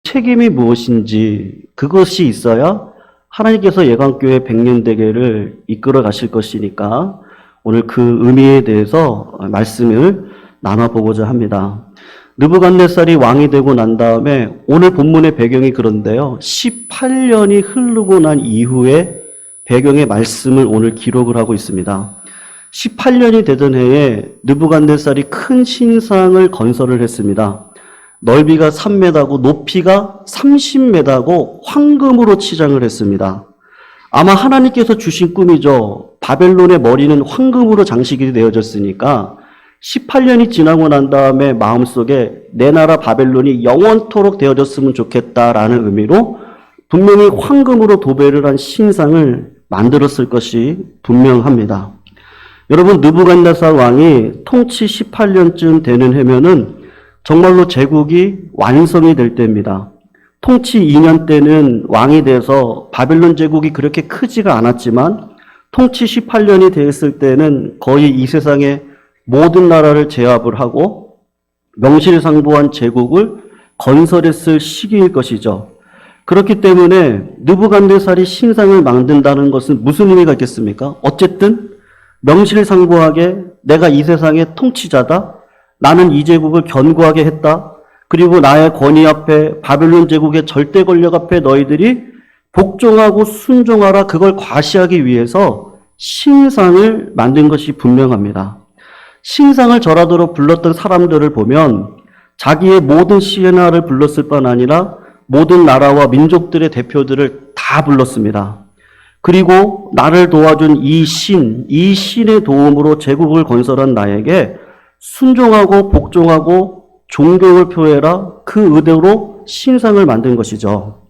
책임이 무엇인지 그것이 있어야 하나님께서 예강교회 100년 대계를 이끌어 가실 것이니까 오늘 그 의미에 대해서 말씀을 나눠보고자 합니다. 느부갓네살이 왕이 되고 난 다음에 오늘 본문의 배경이 그런데요. 18년이 흐르고 난 이후에 배경의 말씀을 오늘 기록을 하고 있습니다. 18년이 되던 해에 느부갓네살이 큰 신상을 건설을 했습니다. 넓이가 3m고 높이가 30m고 황금으로 치장을 했습니다. 아마 하나님께서 주신 꿈이죠. 바벨론의 머리는 황금으로 장식이 되어졌으니까 18년이 지나고 난 다음에 마음속에 내 나라 바벨론이 영원토록 되어졌으면 좋겠다라는 의미로 분명히 황금으로 도배를 한 신상을 만들었을 것이 분명합니다. 여러분, 느부갓네살 왕이 통치 18년쯤 되는 해면은 정말로 제국이 완성이 될 때입니다. 통치 2년 때는 왕이 돼서 바벨론 제국이 그렇게 크지가 않았지만 통치 18년이 됐을 때는 거의 이 세상의 모든 나라를 제압을 하고 명실상부한 제국을 건설했을 시기일 것이죠. 그렇기 때문에 느부갓네살이 신상을 만든다는 것은 무슨 의미가 있겠습니까? 어쨌든 명실상부하게 내가 이 세상의 통치자다. 나는 이 제국을 견고하게 했다. 그리고 나의 권위 앞에 바벨론 제국의 절대 권력 앞에 너희들이 복종하고 순종하라. 그걸 과시하기 위해서 신상을 만든 것이 분명합니다. 신상을 절하도록 불렀던 사람들을 보면 자기의 모든 신하를 불렀을 뿐 아니라 모든 나라와 민족들의 대표들을 다 불렀습니다. 그리고 나를 도와준 이 신의 도움으로 제국을 건설한 나에게 순종하고 복종하고 존경을 표해라. 그 의도로 신상을 만든 것이죠.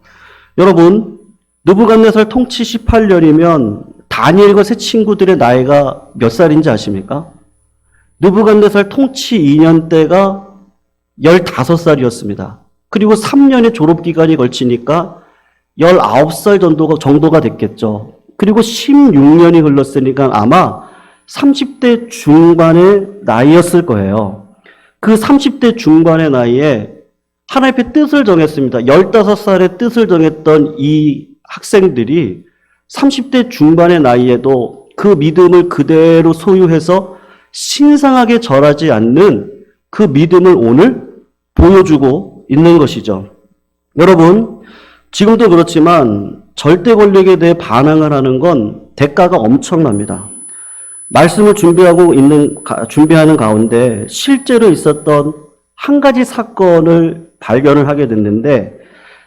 여러분, 느부갓네살 통치 18년이면 다니엘과 세 친구들의 나이가 몇 살인지 아십니까? 느부갓네살 통치 2년 때가 15살이었습니다. 그리고 3년의 졸업기간이 걸치니까 19살 정도가 됐겠죠. 그리고 16년이 흘렀으니까 아마 30대 중반의 나이였을 거예요. 그 30대 중반의 나이에 하나님의 뜻을 정했습니다. 15살의 뜻을 정했던 이 학생들이 30대 중반의 나이에도 그 믿음을 그대로 소유해서 신성하게 절하지 않는 그 믿음을 오늘 보여주고 있는 것이죠. 여러분, 지금도 그렇지만 절대 권력에 대해 반항을 하는 건 대가가 엄청납니다. 말씀을 준비하는 가운데 실제로 있었던 한 가지 사건을 발견을 하게 됐는데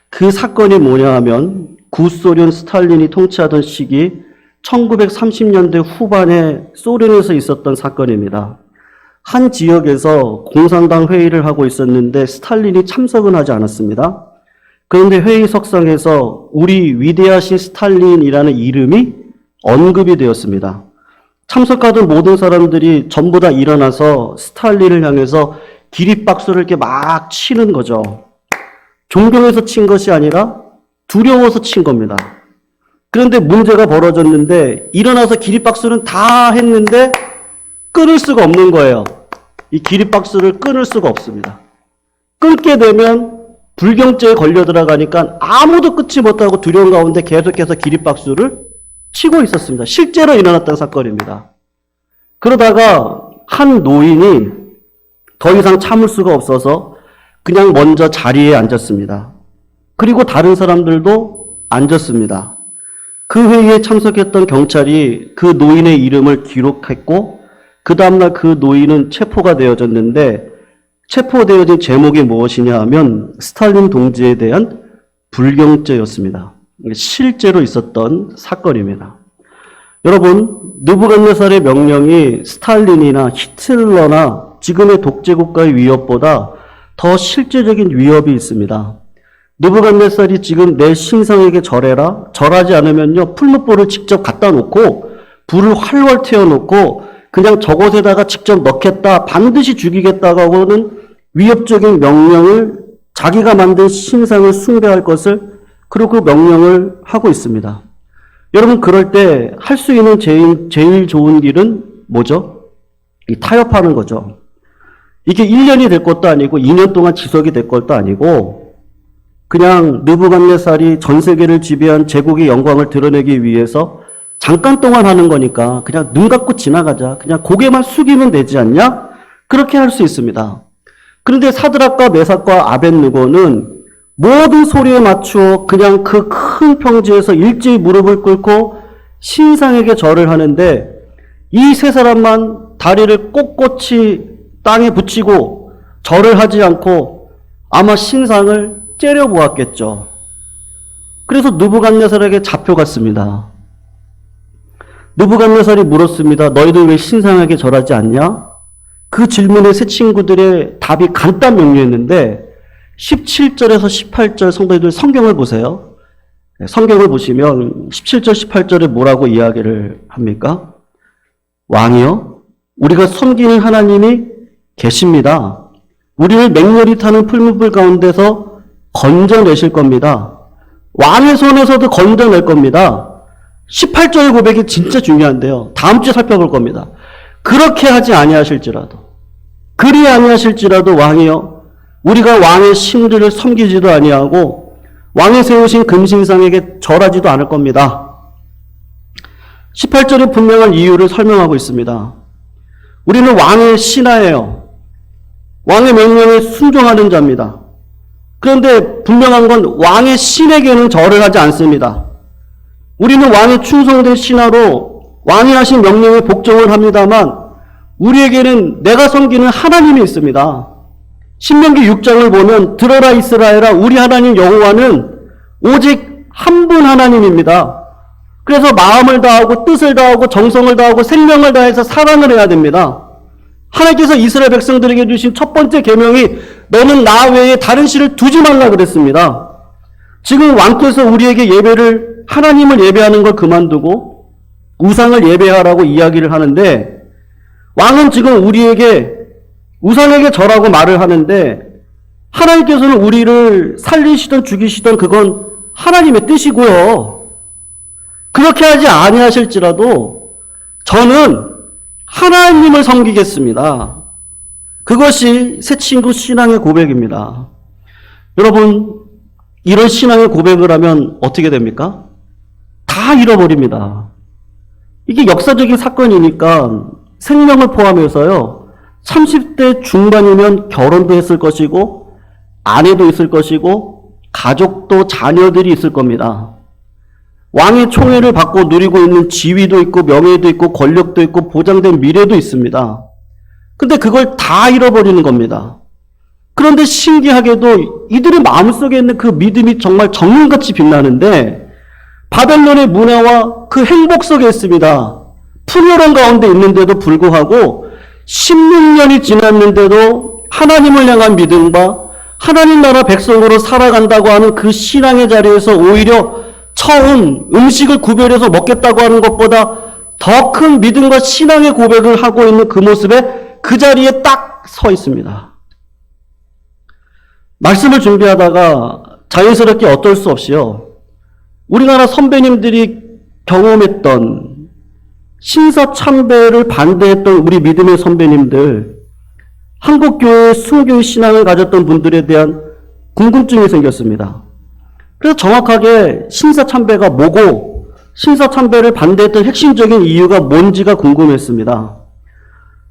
그 사건이 뭐냐 하면 구소련 스탈린이 통치하던 시기 1930년대 후반에 소련에서 있었던 사건입니다. 한 지역에서 공산당 회의를 하고 있었는데 스탈린이 참석은 하지 않았습니다. 그런데 회의석상에서 우리 위대하신 스탈린이라는 이름이 언급이 되었습니다. 참석하던 모든 사람들이 전부 다 일어나서 스탈린을 향해서 기립박수를 이렇게 막 치는 거죠. 존경해서 친 것이 아니라 두려워서 친 겁니다. 그런데 문제가 벌어졌는데 일어나서 기립박수는 다 했는데 끊을 수가 없는 거예요. 이 기립박수를 끊을 수가 없습니다. 끊게 되면 불경죄에 걸려 들어가니까 아무도 끊지 못하고 두려운 가운데 계속해서 기립박수를 치고 있었습니다. 실제로 일어났던 사건입니다. 그러다가 한 노인이 더 이상 참을 수가 없어서 그냥 먼저 자리에 앉았습니다. 그리고 다른 사람들도 앉았습니다. 그 회의에 참석했던 경찰이 그 노인의 이름을 기록했고 그 다음날 그 노인은 체포가 되어졌는데 체포되어진 제목이 무엇이냐 하면 스탈린 동지에 대한 불경죄였습니다. 실제로 있었던 사건입니다. 여러분, 느부갓네살의 명령이 스탈린이나 히틀러나 지금의 독재국가의 위협보다 더 실제적인 위협이 있습니다. 느부갓네살이 지금 내 신상에게 절해라. 절하지 않으면요 풀무불을 직접 갖다 놓고 불을 활활 태워놓고 그냥 저곳에다가 직접 넣겠다. 반드시 죽이겠다고 하고는 위협적인 명령을 자기가 만든 신상을 숭배할 것을 그리고 그 명령을 하고 있습니다. 여러분, 그럴 때 할 수 있는 제일 좋은 길은 뭐죠? 타협하는 거죠. 이게 1년이 될 것도 아니고 2년 동안 지속이 될 것도 아니고 그냥 느부갓네살이 전 세계를 지배한 제국의 영광을 드러내기 위해서 잠깐 동안 하는 거니까 그냥 눈 감고 지나가자. 그냥 고개만 숙이면 되지 않냐? 그렇게 할 수 있습니다. 그런데 사드락과 메삭과 아벳느고는 모든 소리에 맞추어 그냥 그 큰 평지에서 일제히 무릎을 꿇고 신상에게 절을 하는데 이 세 사람만 다리를 꼿꼿이 땅에 붙이고 절을 하지 않고 아마 신상을 째려보았겠죠. 그래서 느부갓네살에게 잡혀갔습니다. 느부갓네살이 물었습니다. 너희들 왜 신상에게 절하지 않냐? 그 질문에 세 친구들의 답이 간단 명료했는데 17절에서 18절 성도님들 성경을 보세요. 성경을 보시면 17절, 18절에 뭐라고 이야기를 합니까? 왕이여, 우리가 섬기는 하나님이 계십니다. 우리를 맹렬히 타는 풀무불 가운데서 건져내실 겁니다. 왕의 손에서도 건져낼 겁니다. 18절의 고백이 진짜 중요한데요. 다음 주에 살펴볼 겁니다. 그렇게 하지 아니하실지라도, 그리 아니하실지라도 왕이여, 우리가 왕의 신들을 섬기지도 아니하고 왕이 세우신 금신상에게 절하지도 않을 겁니다. 18절의 분명한 이유를 설명하고 있습니다. 우리는 왕의 신하예요. 왕의 명령에 순종하는 자입니다. 그런데 분명한 건 왕의 신에게는 절을 하지 않습니다. 우리는 왕의 충성된 신하로 왕이 하신 명령에 복종을 합니다만 우리에게는 내가 섬기는 하나님이 있습니다. 신명기 6장을 보면 들어라 이스라엘아, 우리 하나님 여호와는 오직 한 분 하나님입니다. 그래서 마음을 다하고 뜻을 다하고 정성을 다하고 생명을 다해서 사랑을 해야 됩니다. 하나님께서 이스라엘 백성들에게 주신 첫 번째 계명이 너는 나 외에 다른 신을 두지 말라 그랬습니다. 지금 왕께서 우리에게 예배를, 하나님을 예배하는 걸 그만두고 우상을 예배하라고 이야기를 하는데 왕은 지금 우리에게 우상에게 절하고 말을 하는데 하나님께서는 우리를 살리시든 죽이시든 그건 하나님의 뜻이고요. 그렇게 하지 아니하실지라도 저는 하나님을 섬기겠습니다. 그것이 새 친구 신앙의 고백입니다. 여러분, 이런 신앙의 고백을 하면 어떻게 됩니까? 다 잃어버립니다. 이게 역사적인 사건이니까 생명을 포함해서요. 30대 중반이면 결혼도 했을 것이고 아내도 있을 것이고 가족도 자녀들이 있을 겁니다. 왕의 총애를 받고 누리고 있는 지위도 있고 명예도 있고 권력도 있고 보장된 미래도 있습니다. 근데 그걸 다 잃어버리는 겁니다. 그런데 신기하게도 이들의 마음속에 있는 그 믿음이 정말 정금같이 빛나는데 바벨론의 문화와 그 행복 속에 있습니다. 풍요로운 가운데 있는데도 불구하고 16년이 지났는데도 하나님을 향한 믿음과 하나님 나라 백성으로 살아간다고 하는 그 신앙의 자리에서 오히려 처음 음식을 구별해서 먹겠다고 하는 것보다 더 큰 믿음과 신앙의 고백을 하고 있는 그 모습에 그 자리에 딱 서 있습니다. 말씀을 준비하다가 자연스럽게 어쩔 수 없이요. 우리나라 선배님들이 경험했던 신사참배를 반대했던 우리 믿음의 선배님들, 한국교회의 순교의 신앙을 가졌던 분들에 대한 궁금증이 생겼습니다. 그래서 정확하게 신사참배가 뭐고 신사참배를 반대했던 핵심적인 이유가 뭔지가 궁금했습니다.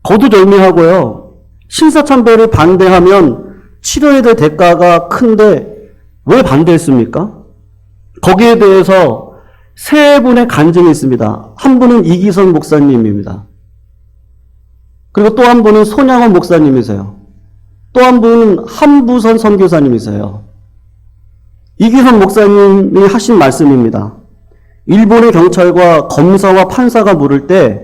거두절미하고요. 신사참배를 반대하면 치러야 될 대가가 큰데 왜 반대했습니까? 거기에 대해서 세 분의 간증이 있습니다. 한 분은 이기선 목사님입니다. 그리고 또 한 분은 손양원 목사님이세요. 또 한 분은 한부선 선교사님이세요. 이기선 목사님이 하신 말씀입니다. 일본의 경찰과 검사와 판사가 물을 때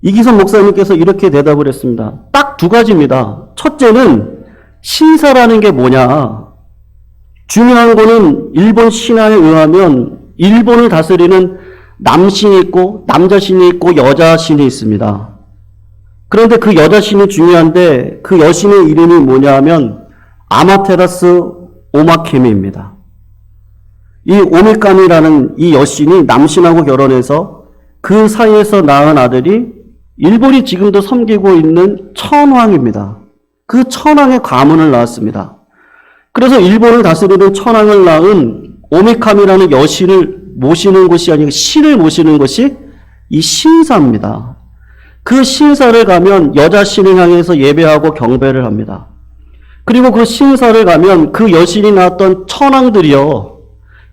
이기선 목사님께서 이렇게 대답을 했습니다. 딱 두 가지입니다. 첫째는 신사라는 게 뭐냐. 중요한 거는 일본 신화에 의하면 일본을 다스리는 남신이 있고 남자신이 있고 여자신이 있습니다. 그런데 그 여자신이 중요한데 그 여신의 이름이 뭐냐 하면 아마테라스 오마케미입니다. 이 오미카미라는 이 여신이 남신하고 결혼해서 그 사이에서 낳은 아들이 일본이 지금도 섬기고 있는 천황입니다. 그 천황의 가문을 낳았습니다. 그래서 일본을 다스리는 천황을 낳은 오미카미라는 여신을 모시는 곳이 아니고 신을 모시는 것이 이 신사입니다. 그 신사를 가면 여자 신을 향해서 예배하고 경배를 합니다. 그리고 그 신사를 가면 그 여신이 낳았던 천황들이요.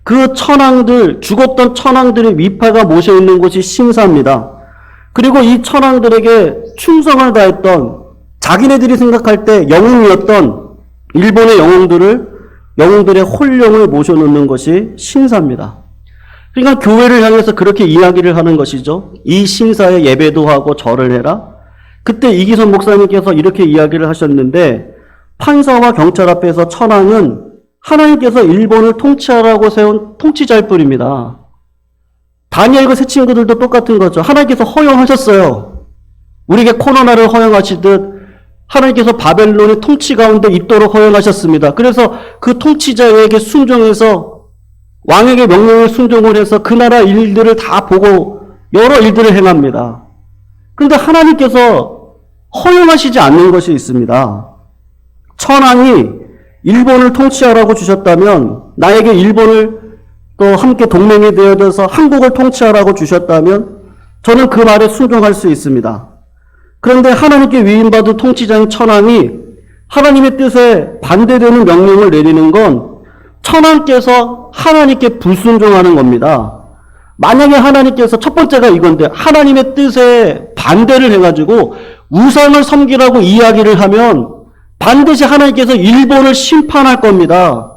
그 천황들, 죽었던 천황들의 위파가 모셔있는 곳이 신사입니다. 그리고 이 천황들에게 충성을 다했던 자기네들이 생각할 때 영웅이었던 일본의 영웅들의 혼령을 모셔놓는 것이 신사입니다. 그러니까 교회를 향해서 그렇게 이야기를 하는 것이죠. 이 신사에 예배도 하고 절을 해라. 그때 이기선 목사님께서 이렇게 이야기를 하셨는데 판사와 경찰 앞에서 천황은 하나님께서 일본을 통치하라고 세운 통치자일 뿐입니다. 다니엘과 새 친구들도 똑같은 거죠. 하나님께서 허용하셨어요. 우리에게 코로나를 허용하시듯 하나님께서 바벨론의 통치 가운데 있도록 허용하셨습니다. 그래서 그 통치자에게 순종해서 왕에게 명령을 순종을 해서 그 나라 일들을 다 보고 여러 일들을 행합니다. 그런데 하나님께서 허용하시지 않는 것이 있습니다. 천황이 일본을 통치하라고 주셨다면, 나에게 일본을 또 함께 동맹이 되어서 한국을 통치하라고 주셨다면 저는 그 말에 순종할 수 있습니다. 그런데 하나님께 위임받은 통치자인 천황이 하나님의 뜻에 반대되는 명령을 내리는 건 천황께서 하나님께 불순종하는 겁니다. 만약에 하나님께서 첫 번째가 이건데 하나님의 뜻에 반대를 해가지고 우상을 섬기라고 이야기를 하면 반드시 하나님께서 일본을 심판할 겁니다.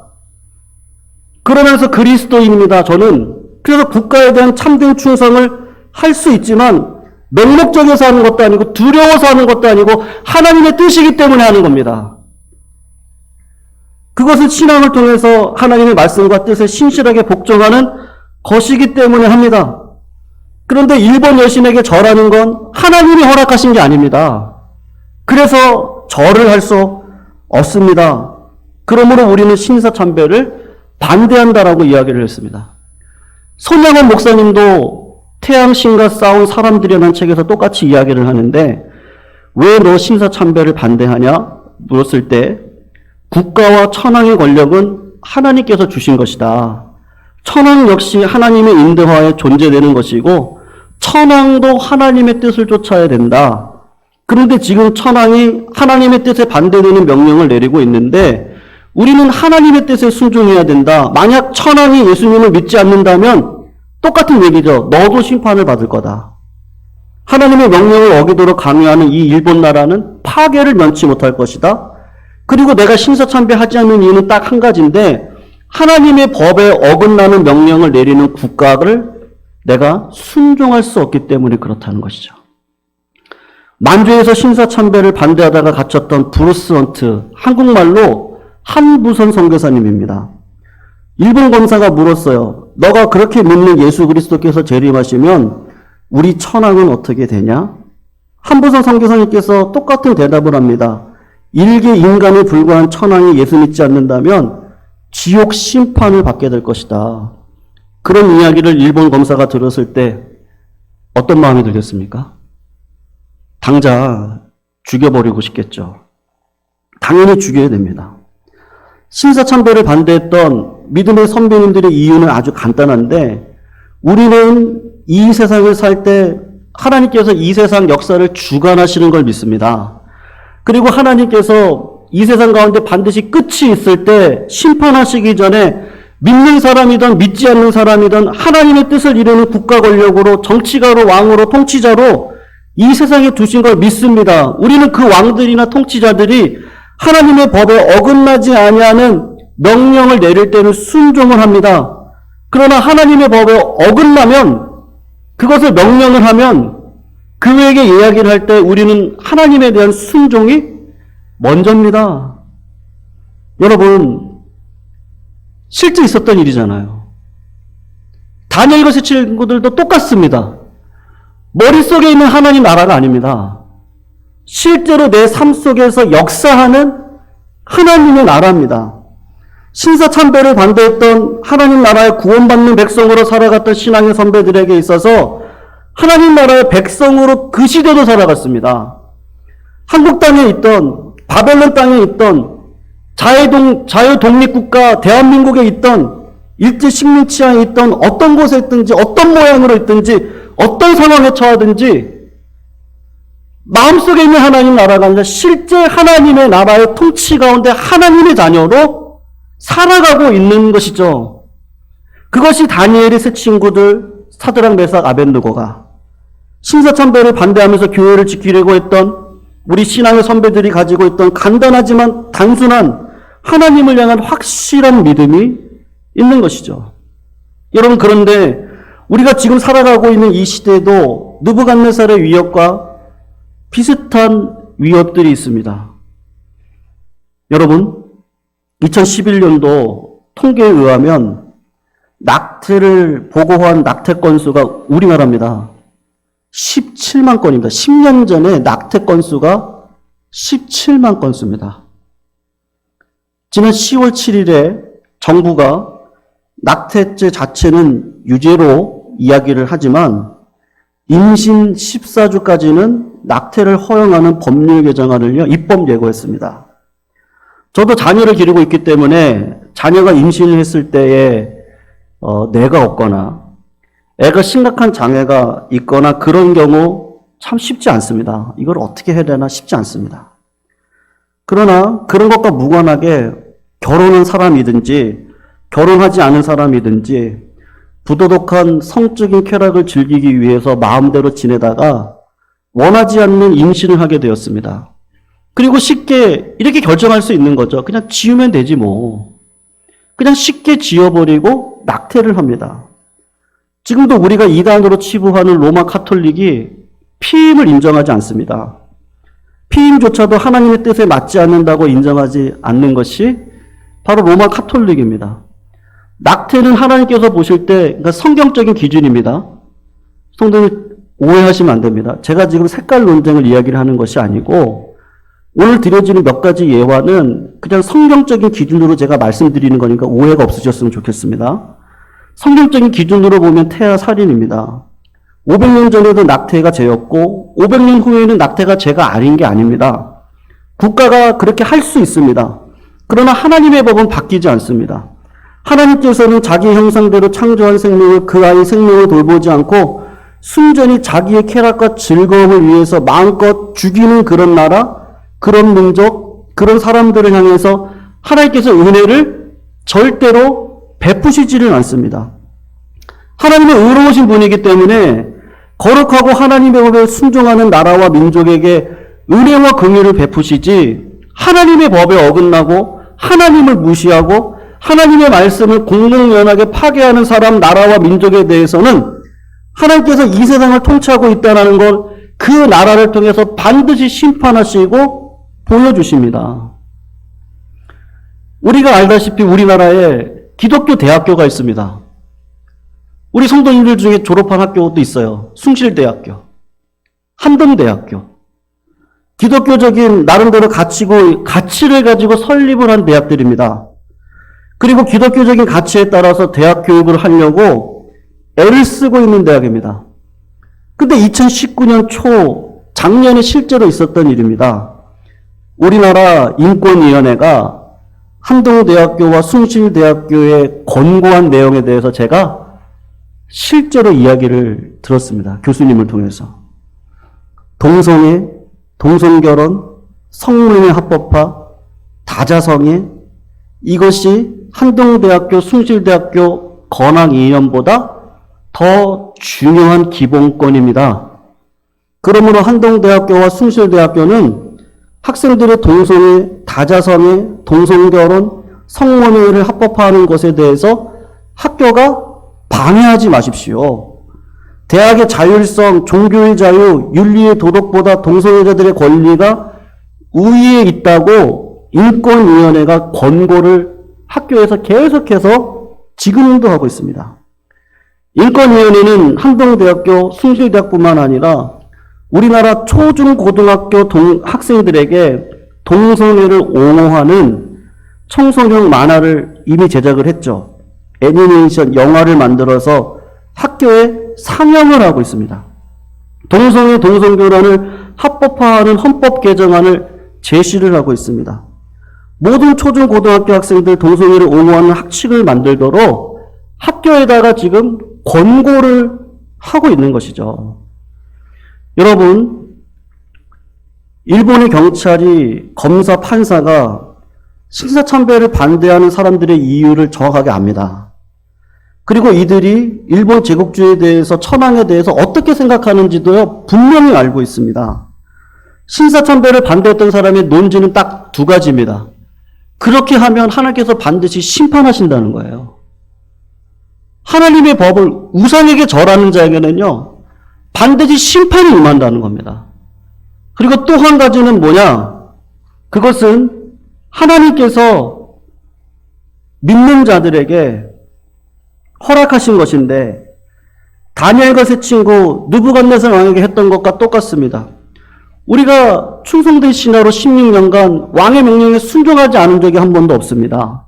그러면서 그리스도인입니다. 저는 그래서 국가에 대한 참된 충성을 할 수 있지만 맹목적에서 하는 것도 아니고 두려워서 하는 것도 아니고 하나님의 뜻이기 때문에 하는 겁니다. 그것은 신앙을 통해서 하나님의 말씀과 뜻에 신실하게 복종하는 것이기 때문에 합니다. 그런데 일본 여신에게 절하는 건 하나님이 허락하신 게 아닙니다. 그래서 절을 할 수 없습니다. 그러므로 우리는 신사참배를 반대한다라고 이야기를 했습니다. 손양원 목사님도 태양신과 싸운 사람들이라는 책에서 똑같이 이야기를 하는데 왜 너 신사참배를 반대하냐 물었을 때 국가와 천황의 권력은 하나님께서 주신 것이다. 천황 역시 하나님의 인도하에 존재되는 것이고 천황도 하나님의 뜻을 쫓아야 된다. 그런데 지금 천황이 하나님의 뜻에 반대되는 명령을 내리고 있는데 우리는 하나님의 뜻에 순종해야 된다. 만약 천황이 예수님을 믿지 않는다면 똑같은 얘기죠. 너도 심판을 받을 거다. 하나님의 명령을 어기도록 강요하는 이 일본 나라는 파괴를 면치 못할 것이다. 그리고 내가 신사참배하지 않는 이유는 딱 한 가지인데 하나님의 법에 어긋나는 명령을 내리는 국가를 내가 순종할 수 없기 때문에 그렇다는 것이죠. 만주에서 신사참배를 반대하다가 갇혔던 브루스 헌트, 한국말로 한부선 선교사님입니다. 일본 검사가 물었어요. 너가 그렇게 믿는 예수 그리스도께서 재림하시면 우리 천황은 어떻게 되냐? 한부선 선교사님께서 똑같은 대답을 합니다. 일개 인간에 불과한 천황이 예수 믿지 않는다면 지옥 심판을 받게 될 것이다. 그런 이야기를 일본 검사가 들었을 때 어떤 마음이 들겠습니까? 당장 죽여버리고 싶겠죠. 당연히 죽여야 됩니다. 신사참배를 반대했던 믿음의 선배님들의 이유는 아주 간단한데 우리는 이 세상을 살 때 하나님께서 이 세상 역사를 주관하시는 걸 믿습니다. 그리고 하나님께서 이 세상 가운데 반드시 끝이 있을 때 심판하시기 전에 믿는 사람이든 믿지 않는 사람이든 하나님의 뜻을 이루는 국가 권력으로 정치가로 왕으로 통치자로 이 세상에 두신 걸 믿습니다. 우리는 그 왕들이나 통치자들이 하나님의 법에 어긋나지 아니하는 명령을 내릴 때는 순종을 합니다. 그러나 하나님의 법에 어긋나면 그것을 명령을 하면 그에게 이야기를 할 때 우리는 하나님에 대한 순종이 먼저입니다. 여러분, 실제 있었던 일이잖아요. 다니엘과 새 친구들도 똑같습니다. 머릿속에 있는 하나님 나라가 아닙니다. 실제로 내 삶 속에서 역사하는 하나님의 나라입니다. 신사참배를 반대했던 하나님 나라의 구원받는 백성으로 살아갔던 신앙의 선배들에게 있어서 하나님 나라의 백성으로 그 시대도 살아갔습니다. 한국 땅에 있던 바벨론 땅에 있던 자유독립국가 대한민국에 있던 일제 식민지하에 있던 어떤 곳에 있든지 어떤 모양으로 있든지 어떤 상황에 처하든지 마음속에 있는 하나님 나라가 아니라 실제 하나님의 나라의 통치 가운데 하나님의 자녀로 살아가고 있는 것이죠. 그것이 다니엘의 세 친구들 사드락 메삭 아벳느고가 신사참배를 반대하면서 교회를 지키려고 했던 우리 신앙의 선배들이 가지고 있던 간단하지만 단순한 하나님을 향한 확실한 믿음이 있는 것이죠. 여러분, 그런데 우리가 지금 살아가고 있는 이 시대에도 느부갓네살의 위협과 비슷한 위협들이 있습니다. 여러분, 2011년도 통계에 의하면 낙태를 보고한 낙태 건수가 우리나라입니다. 17만 건입니다. 10년 전에 낙태 건수가 17만 건수입니다. 지난 10월 7일에 정부가 낙태죄 자체는 유죄로 이야기를 하지만 임신 14주까지는 낙태를 허용하는 법률 개정안을요, 입법 예고했습니다. 저도 자녀를 기르고 있기 때문에 자녀가 임신을 했을 때에 뇌가 없거나 애가 심각한 장애가 있거나 그런 경우 참 쉽지 않습니다. 이걸 어떻게 해야 되나 쉽지 않습니다. 그러나 그런 것과 무관하게 결혼한 사람이든지 결혼하지 않은 사람이든지 부도덕한 성적인 쾌락을 즐기기 위해서 마음대로 지내다가 원하지 않는 임신을 하게 되었습니다. 그리고 쉽게 이렇게 결정할 수 있는 거죠. 그냥 지으면 되지 뭐. 그냥 쉽게 지어버리고 낙태를 합니다. 지금도 우리가 이단으로 치부하는 로마 카톨릭이 피임을 인정하지 않습니다. 피임조차도 하나님의 뜻에 맞지 않는다고 인정하지 않는 것이 바로 로마 카톨릭입니다. 낙태는 하나님께서 보실 때, 그러니까 성경적인 기준입니다. 성도님 오해하시면 안 됩니다. 제가 지금 색깔 논쟁을 이야기를 하는 것이 아니고 오늘 드려지는 몇 가지 예화는 그냥 성경적인 기준으로 제가 말씀드리는 거니까 오해가 없으셨으면 좋겠습니다. 성경적인 기준으로 보면 태아 살인입니다. 500년 전에도 낙태가 죄였고 500년 후에는 낙태가 죄가 아닌 게 아닙니다. 국가가 그렇게 할 수 있습니다. 그러나 하나님의 법은 바뀌지 않습니다. 하나님께서는 자기 형상대로 창조한 생명을 그 아이의 생명을 돌보지 않고 순전히 자기의 쾌락과 즐거움을 위해서 마음껏 죽이는 그런 나라, 그런 민족, 그런 사람들을 향해서 하나님께서 은혜를 절대로 베푸시지는 않습니다. 하나님의 의로우신 분이기 때문에 거룩하고 하나님의 법에 순종하는 나라와 민족에게 은혜와 긍휼을 베푸시지 하나님의 법에 어긋나고 하나님을 무시하고 하나님의 말씀을 공공연하게 파괴하는 사람, 나라와 민족에 대해서는 하나님께서 이 세상을 통치하고 있다는 걸 그 나라를 통해서 반드시 심판하시고 보여주십니다. 우리가 알다시피 우리나라에 기독교 대학교가 있습니다. 우리 성도님들 중에 졸업한 학교도 있어요. 숭실대학교, 한동대학교. 기독교적인 나름대로 가치를 가지고 설립을 한 대학들입니다. 그리고 기독교적인 가치에 따라서 대학 교육을 하려고 애를 쓰고 있는 대학입니다. 근데 2019년 초, 작년에 실제로 있었던 일입니다. 우리나라 인권위원회가 한동대학교와 숭실대학교의 권고한 내용에 대해서 제가 실제로 이야기를 들었습니다. 교수님을 통해서. 동성애, 동성결혼, 성문의 합법화, 다자성애, 이것이 한동대학교, 숭실대학교 건학 이념보다 더 중요한 기본권입니다. 그러므로 한동대학교와 숭실대학교는 학생들의 동성애, 다자성애, 동성결혼, 성모매를 합법화하는 것에 대해서 학교가 방해하지 마십시오. 대학의 자율성, 종교의 자유, 윤리의 도덕보다 동성애자들의 권리가 우위에 있다고 인권위원회가 권고를 학교에서 계속해서 지금도 하고 있습니다. 인권위원회는 한동대학교, 숭실대학뿐만 아니라 우리나라 초중고등학교 학생들에게 동성애를 옹호하는 청소년 만화를 이미 제작을 했죠. 애니메이션, 영화를 만들어서 학교에 상영을 하고 있습니다. 동성애, 동성결혼을 합법화하는 헌법 개정안을 제시를 하고 있습니다. 모든 초중 고등학교 학생들 동성애를 옹호하는 학칙을 만들도록 학교에다가 지금 권고를 하고 있는 것이죠. 여러분, 일본의 경찰이 검사, 판사가 신사참배를 반대하는 사람들의 이유를 정확하게 압니다. 그리고 이들이 일본 제국주의에 대해서, 천황에 대해서 어떻게 생각하는지도 분명히 알고 있습니다. 신사참배를 반대했던 사람의 논지는 딱 두 가지입니다. 그렇게 하면 하나님께서 반드시 심판하신다는 거예요. 하나님의 법을 우상에게 절하는 자에게는요, 반드시 심판이 임한다는 겁니다. 그리고 또 한 가지는 뭐냐? 그것은 하나님께서 믿는 자들에게 허락하신 것인데, 다니엘과 세 친구 느부갓네살 왕에게 했던 것과 똑같습니다. 우리가 충성된 신하로 16년간 왕의 명령에 순종하지 않은 적이 한 번도 없습니다.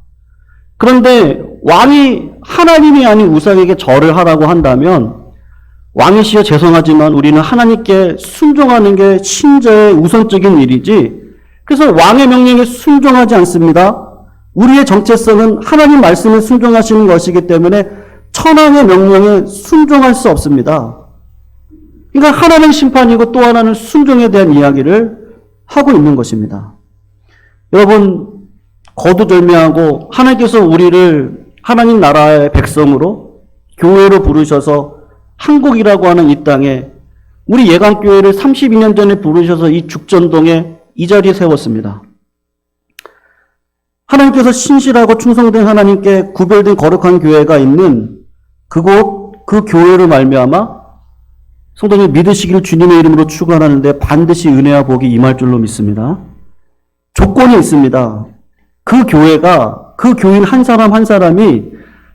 그런데 왕이 하나님이 아닌 우상에게 절을 하라고 한다면, 왕이시여 죄송하지만 우리는 하나님께 순종하는 게 신자의 우선적인 일이지, 그래서 왕의 명령에 순종하지 않습니다. 우리의 정체성은 하나님 말씀에 순종하시는 것이기 때문에 천황의 명령에 순종할 수 없습니다. 그러니까 하나는 심판이고 또 하나는 순종에 대한 이야기를 하고 있는 것입니다. 여러분, 거두절미하고 하나님께서 우리를 하나님 나라의 백성으로 교회로 부르셔서 한국이라고 하는 이 땅에 우리 예강교회를 32년 전에 부르셔서 이 죽전동에 이 자리에 세웠습니다. 하나님께서 신실하고 충성된 하나님께 구별된 거룩한 교회가 있는 그곳, 그 교회를 말미암아 성도님 믿으시기를 주님의 이름으로 축원하는데 반드시 은혜와 복이 임할 줄로 믿습니다. 조건이 있습니다. 그 교회가, 그 교인 한 사람 한 사람이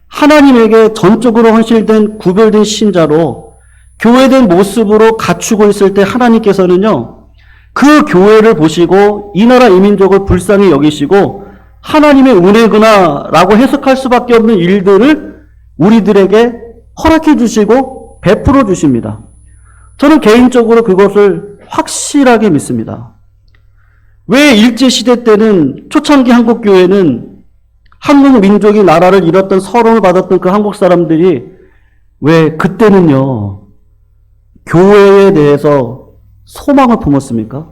하나님에게 전적으로 헌신된 구별된 신자로 교회된 모습으로 갖추고 있을 때 하나님께서는요, 그 교회를 보시고 이 나라 이 민족을 불쌍히 여기시고 하나님의 은혜구나라고 해석할 수밖에 없는 일들을 우리들에게 허락해 주시고 베풀어 주십니다. 저는 개인적으로 그것을 확실하게 믿습니다. 왜 일제시대 때는 초창기 한국교회는 한국 민족이 나라를 잃었던 서름을 받았던 그 한국 사람들이 왜 그때는요, 교회에 대해서 소망을 품었습니까?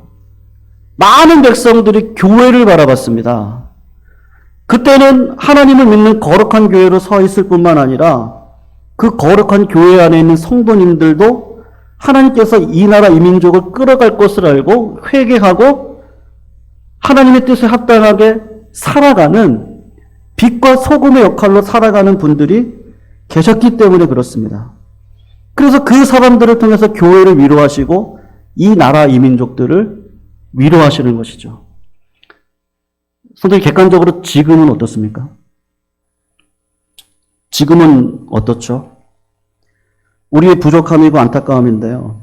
많은 백성들이 교회를 바라봤습니다. 그때는 하나님을 믿는 거룩한 교회로 서 있을 뿐만 아니라 그 거룩한 교회 안에 있는 성도님들도 하나님께서 이 나라 이 민족을 끌어갈 것을 알고 회개하고 하나님의 뜻에 합당하게 살아가는 빛과 소금의 역할로 살아가는 분들이 계셨기 때문에 그렇습니다. 그래서 그 사람들을 통해서 교회를 위로하시고 이 나라 이 민족들을 위로하시는 것이죠. 선생님, 객관적으로 지금은 어떻습니까? 지금은 어떻죠? 우리의 부족함이고 안타까움인데요.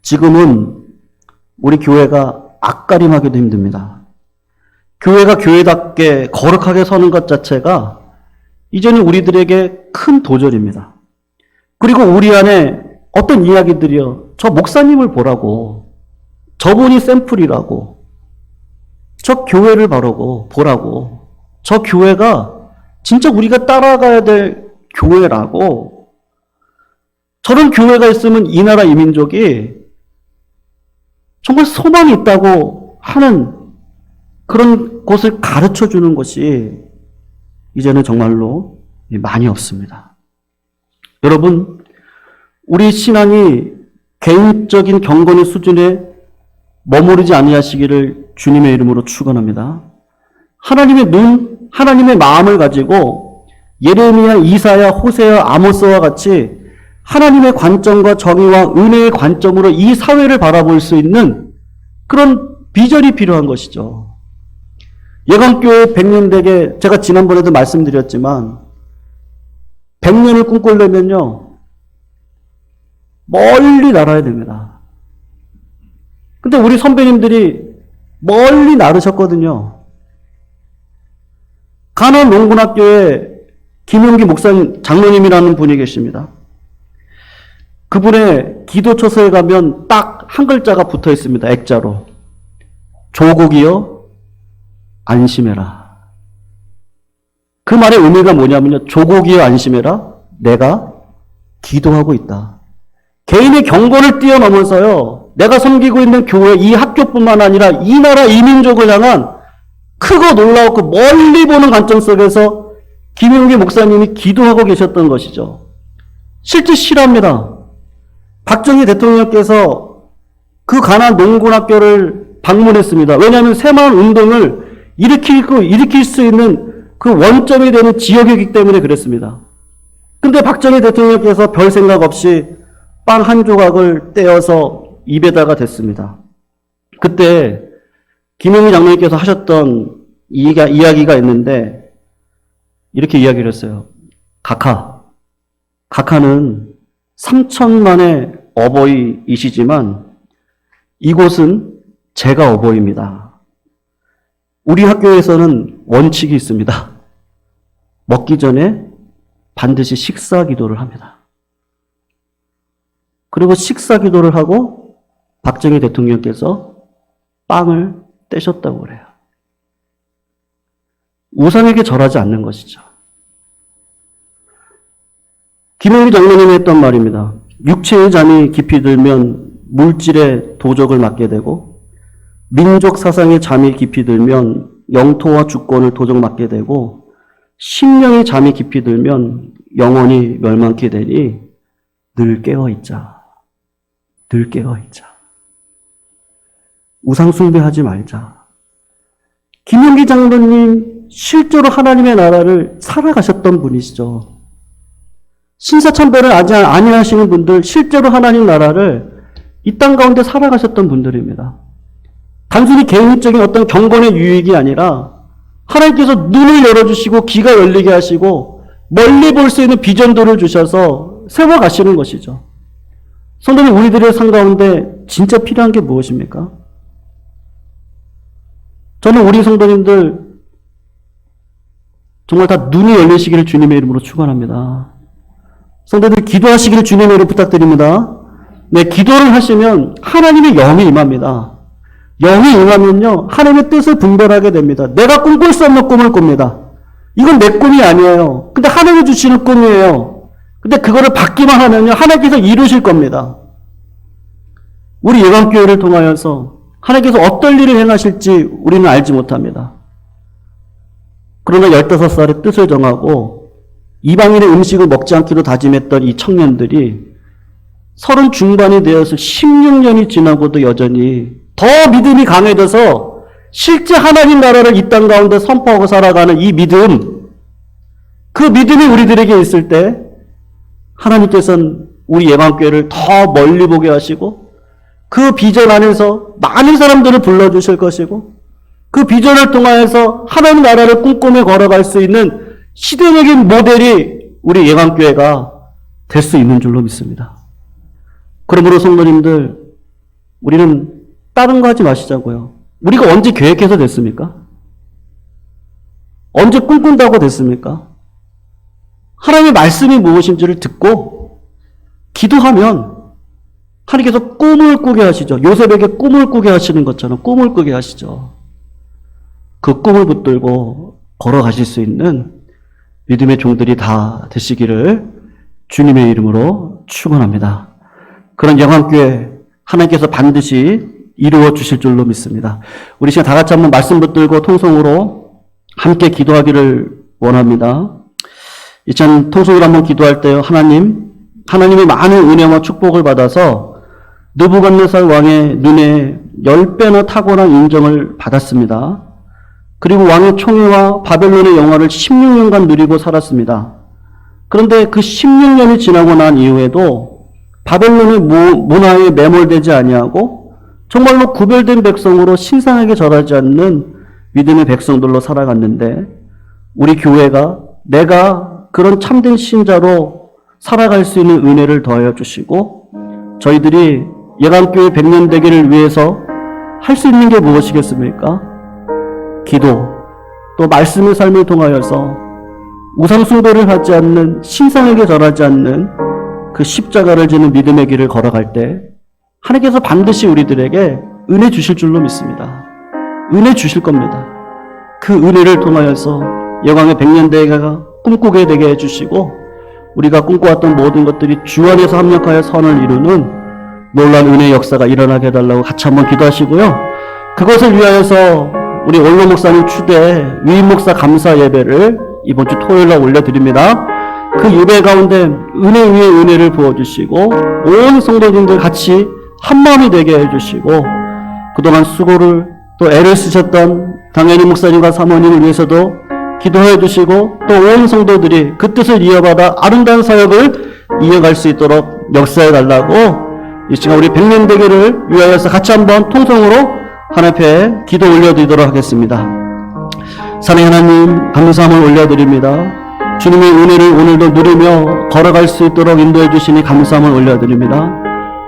지금은 우리 교회가 앞가림하기도 힘듭니다. 교회가 교회답게 거룩하게 서는 것 자체가 이제는 우리들에게 큰 도전입니다. 그리고 우리 안에 어떤 이야기들이요, 저 목사님을 보라고, 저분이 샘플이라고, 저 교회를 보라고, 저 교회가 진짜 우리가 따라가야 될 교회라고, 저런 교회가 있으면 이 나라 이 민족이 정말 소망이 있다고 하는 그런 곳을 가르쳐 주는 것이 이제는 정말로 많이 없습니다. 여러분, 우리 신앙이 개인적인 경건의 수준에 머무르지 아니하시기를 주님의 이름으로 축원합니다. 하나님의 눈, 하나님의 마음을 가지고 예레미야, 이사야, 호세야, 아모스와 같이 하나님의 관점과 정의와 은혜의 관점으로 이 사회를 바라볼 수 있는 그런 비전이 필요한 것이죠. 예강교회 100년 되게, 제가 지난번에도 말씀드렸지만 100년을 꿈꾸려면요, 멀리 날아야 됩니다. 근데 우리 선배님들이 멀리 나르셨거든요. 간원 농군학교에 김용기 목사님, 장로님이라는 분이 계십니다. 그분의 기도처서에 가면 딱 한 글자가 붙어 있습니다. 액자로. 조국이요, 안심해라. 그 말의 의미가 뭐냐면요. 조국이여 안심해라. 내가 기도하고 있다. 개인의 경건을 뛰어넘어서요. 내가 섬기고 있는 교회, 이 학교뿐만 아니라 이 나라, 이 민족을 향한 크고 놀라웠고 멀리 보는 관점 속에서 김용기 목사님이 기도하고 계셨던 것이죠. 실제 실화입니다. 박정희 대통령께서 그 가나안 농군학교를 방문했습니다. 왜냐하면 새마을 운동을 일으킬 수 있는 그 원점이 되는 지역이기 때문에 그랬습니다. 근데 박정희 대통령께서 별 생각 없이 빵 한 조각을 떼어서 입에다가 댔습니다. 그때 김용희 장로님께서 하셨던 이야기가 있는데 이렇게 이야기를 했어요. 각하는 3천만의 어버이이시지만 이곳은 제가 어버이입니다. 우리 학교에서는 원칙이 있습니다. 먹기 전에 반드시 식사 기도를 합니다. 그리고 식사 기도를 하고 박정희 대통령께서 빵을 떼셨다고 그래요. 우상에게 절하지 않는 것이죠. 김용기 장로님이 했던 말입니다. 육체의 잠이 깊이 들면 물질의 도적을 맡게 되고 민족 사상의 잠이 깊이 들면 영토와 주권을 도적 맡게 되고 심령의 잠이 깊이 들면 영원히 멸망케 되니 늘 깨어있자. 늘 깨어있자. 우상 숭배하지 말자. 김용기 장로님 실제로 하나님의 나라를 살아가셨던 분이시죠. 신사참배를 아니하시는 분들 실제로 하나님 나라를 이 땅 가운데 살아가셨던 분들입니다. 단순히 개인적인 어떤 경건의 유익이 아니라 하나님께서 눈을 열어주시고 귀가 열리게 하시고 멀리 볼 수 있는 비전도를 주셔서 세워가시는 것이죠. 성도님, 우리들의 삶 가운데 진짜 필요한 게 무엇입니까? 저는 우리 성도님들 정말 다 눈이 열리시기를 주님의 이름으로 축원합니다. 성도들 기도하시기를 주님의 이름으로 부탁드립니다. 네, 기도를 하시면 하나님의 영이 임합니다. 영이 임하면요, 하나님의 뜻을 분별하게 됩니다. 내가 꿈꿀 수 없는 꿈을 꿉니다. 이건 내 꿈이 아니에요. 근데 하나님이 주시는 꿈이에요. 근데 그거를 받기만 하면요, 하나님께서 이루실 겁니다. 우리 예방교회를 통하여서 하나님께서 어떤 일을 행하실지 우리는 알지 못합니다. 그러나 15살의 뜻을 정하고 이방인의 음식을 먹지 않기로 다짐했던 이 청년들이 30 중반이 되어서 16년이 지나고도 여전히 더 믿음이 강해져서 실제 하나님 나라를 이 땅 가운데 선포하고 살아가는 이 믿음, 그 믿음이 우리들에게 있을 때 하나님께서는 우리 예방교회를 더 멀리 보게 하시고 그 비전 안에서 많은 사람들을 불러주실 것이고 그 비전을 통하여서 하나님 나라를 꿈꾸며 걸어갈 수 있는 시대적인 모델이 우리 예방교회가 될 수 있는 줄로 믿습니다. 그러므로 성도님들, 우리는 다른 거 하지 마시자고요. 우리가 언제 계획해서 됐습니까? 언제 꿈꾼다고 됐습니까? 하나님의 말씀이 무엇인지를 듣고 기도하면 하나님께서 꿈을 꾸게 하시죠. 요셉에게 꿈을 꾸게 하시는 것처럼 꿈을 꾸게 하시죠. 그 꿈을 붙들고 걸어가실 수 있는 믿음의 종들이 다 되시기를 주님의 이름으로 축원합니다. 그런 영광교회 하나님께서 반드시 이루어 주실 줄로 믿습니다. 우리 시간 다 같이 한번 말씀 붙들고 통성으로 함께 기도하기를 원합니다. 이전 통성으로 한번 기도할 때요, 하나님의 많은 은혜와 축복을 받아서 느부갓네살 왕의 눈에 10배나 탁월한 인정을 받았습니다. 그리고 왕의 총애와 바벨론의 영화를 16년간 누리고 살았습니다. 그런데 그 16년이 지나고 난 이후에도 바벨론의 문화에 매몰되지 아니하고 정말로 구별된 백성으로 신상에게 절하지 않는 믿음의 백성들로 살아갔는데 우리 교회가 내가 그런 참된 신자로 살아갈 수 있는 은혜를 더하여 주시고 저희들이 예방교회 100년 되기를 위해서 할 수 있는 게 무엇이겠습니까? 기도, 또 말씀의 삶을 통하여서 우상숭배를 하지 않는, 신상에게 절하지 않는 그 십자가를 지는 믿음의 길을 걸어갈 때 하나님께서 반드시 우리들에게 은혜 주실 줄로 믿습니다. 은혜 주실 겁니다. 그 은혜를 통하여서 영광의 백년대회가 꿈꾸게 되게 해주시고 우리가 꿈꿔왔던 모든 것들이 주 안에서 합력하여 선을 이루는 놀라운 은혜의 역사가 일어나게 해달라고 같이 한번 기도하시고요. 그것을 위하여서 우리 원로 목사님 추대 위임 목사 감사 예배를 이번 주 토요일날 올려드립니다. 그 예배 가운데 은혜 위에 은혜를 부어주시고 온 성도님들 같이 한마음이 되게 해주시고 그동안 수고를 또 애를 쓰셨던 당연히 목사님과 사모님을 위해서도 기도해 주시고 또 온 성도들이 그 뜻을 이어받아 아름다운 사역을 이어갈 수 있도록 역사해 달라고 이 시간 우리 백년대교를 위하여서 같이 한번 통성으로 하나님 앞에 기도 올려드리도록 하겠습니다. 사랑의 하나님 감사함을 올려드립니다. 주님의 은혜를 오늘도 누리며 걸어갈 수 있도록 인도해 주시니 감사함을 올려드립니다.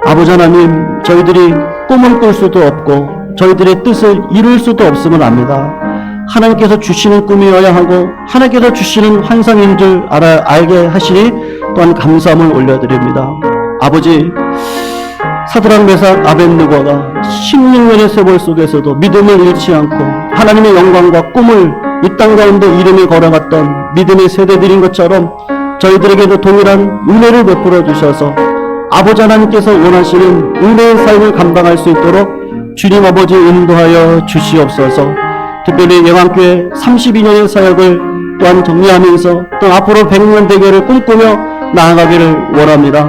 아버지 하나님, 저희들이 꿈을 꿀 수도 없고 저희들의 뜻을 이룰 수도 없음을 압니다. 하나님께서 주시는 꿈이어야 하고 하나님께서 주시는 환상인 줄 알게 하시니 또한 감사함을 올려드립니다. 아버지, 사드락 메삭 아벳느고가 16년의 세월 속에서도 믿음을 잃지 않고 하나님의 영광과 꿈을 이 땅 가운데 이름에 걸어갔던 믿음의 세대들인 것처럼 저희들에게도 동일한 은혜를 베풀어 주셔서 아버지 하나님께서 원하시는 은혜의 삶을 감당할 수 있도록 주님 아버지 인도하여 주시옵소서. 특별히 예방교회 32년의 사역을 또한 정리하면서 또 앞으로 100년 대교를 꿈꾸며 나아가기를 원합니다.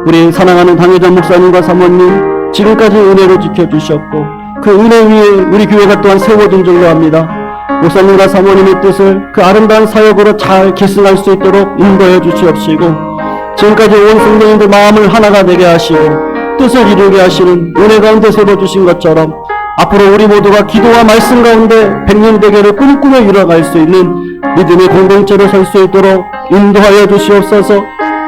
우리 사랑하는 당회장 목사님과 사모님 지금까지 은혜로 지켜주셨고 그 은혜 위에 우리 교회가 또한 세워진 줄로 합니다. 목사님과 사모님의 뜻을 그 아름다운 사역으로 잘 계승할 수 있도록 인도해 주시옵시고 지금까지 온 성도님들 마음을 하나가 되게 하시고 뜻을 이루게 하시는 은혜 가운데 세워주신 것처럼 앞으로 우리 모두가 기도와 말씀 가운데 백년대교를 꿈꾸며 이뤄갈 수 있는 믿음의 공동체로 설 수 있도록 인도하여 주시옵소서.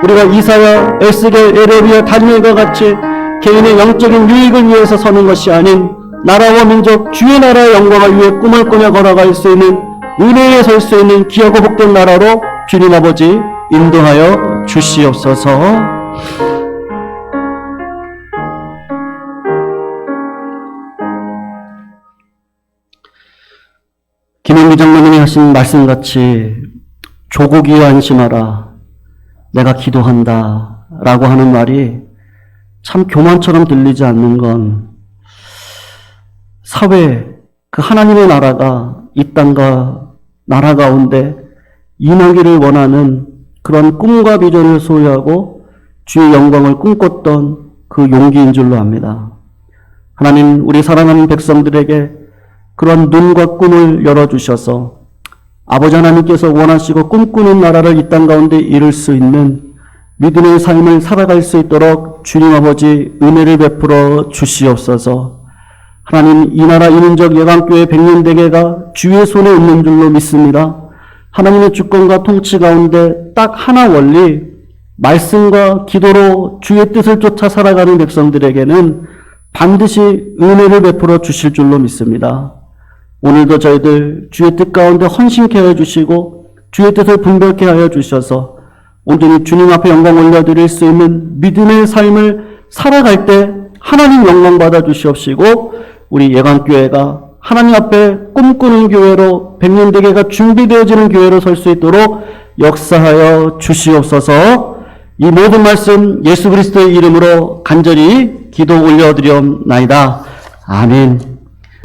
우리가 이사야, 에스겔, 에레미야, 다니엘과 같이 개인의 영적인 유익을 위해서 서는 것이 아닌 나라와 민족, 주의 나라의 영광을 위해 꿈을 꾸며 걸어갈 수 있는 은혜에 설 수 있는 귀하고 복된 나라로 주님 아버지 인도하여 주시옵소서. 김영기 장로님이 하신 말씀같이 조국이여 안심하라 내가 기도한다 라고 하는 말이 참 교만처럼 들리지 않는 건 사회, 그 하나님의 나라가 이 땅과 나라 가운데 임하기를 원하는 그런 꿈과 비전을 소유하고 주의 영광을 꿈꿨던 그 용기인 줄로 압니다. 하나님, 우리 사랑하는 백성들에게 그런 눈과 꿈을 열어주셔서 아버지 하나님께서 원하시고 꿈꾸는 나라를 이 땅 가운데 이룰 수 있는 믿음의 삶을 살아갈 수 있도록 주님 아버지 은혜를 베풀어 주시옵소서. 하나님, 이 나라 이민족 예방교회 백년대교가 주의 손에 있는 줄로 믿습니다. 하나님의 주권과 통치 가운데 딱 하나 원리, 말씀과 기도로 주의 뜻을 쫓아 살아가는 백성들에게는 반드시 은혜를 베풀어 주실 줄로 믿습니다. 오늘도 저희들 주의 뜻 가운데 헌신케 하여 주시고 주의 뜻을 분별케 하여 주셔서 온전히 주님 앞에 영광 올려드릴 수 있는 믿음의 삶을 살아갈 때 하나님 영광 받아 주시옵시고 우리 예강교회가 하나님 앞에 꿈꾸는 교회로 백년대교가 준비되어지는 교회로 설 수 있도록 역사하여 주시옵소서. 이 모든 말씀 예수 그리스도의 이름으로 간절히 기도 올려드리옵나이다. 아멘.